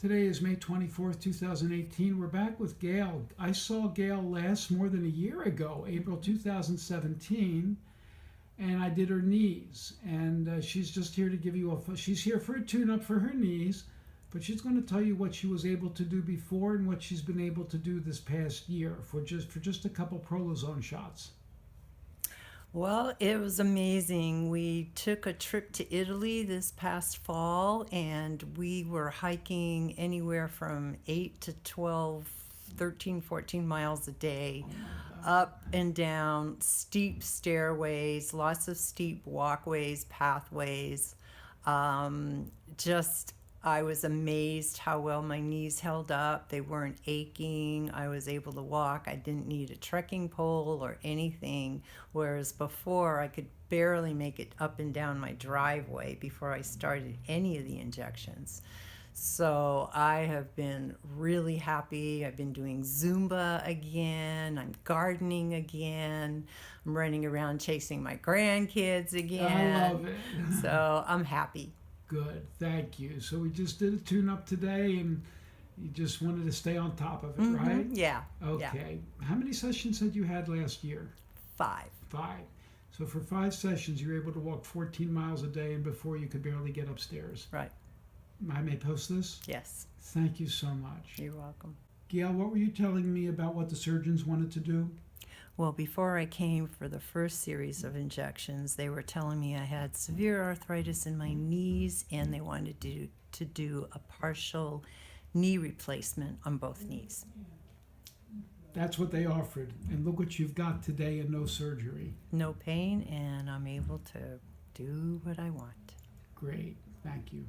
Today is May 24th, 2018. We're back with Gail. I saw Gail last more than a year ago, April 2017, and I did her knees. And she's just here to give you she's here for a tune-up for her knees, but she's going to tell you what she was able to do before and what she's been able to do this past year for just a couple Prolozone shots. Well, it was amazing. We took a trip to Italy this past fall, and we were hiking anywhere from 8 to 12, 13, 14 miles a day, up and down steep stairways, lots of steep walkways, pathways. I was amazed how well my knees held up. They weren't aching. I was able to walk. I didn't need a trekking pole or anything, whereas before I could barely make it up and down my driveway before I started any of the injections. So I have been really happy. I've been doing Zumba again. I'm gardening again. I'm running around chasing my grandkids again. I love it. So I'm happy. Good, thank you. So we just did a tune-up today, and you just wanted to stay on top of it, right? Yeah. Okay. How many sessions had you had last year? 5. 5. So for 5 sessions, you were able to walk 14 miles a day, and before you could barely get upstairs. Right. I may post this? Yes. Thank you so much. You're welcome. Gail, what were you telling me about what the surgeons wanted to do? Well, before I came for the first series of injections, they were telling me I had severe arthritis in my knees, and they wanted to do a partial knee replacement on both knees. That's what they offered. And look what you've got today, and no surgery. No pain, and I'm able to do what I want. Great. Thank you.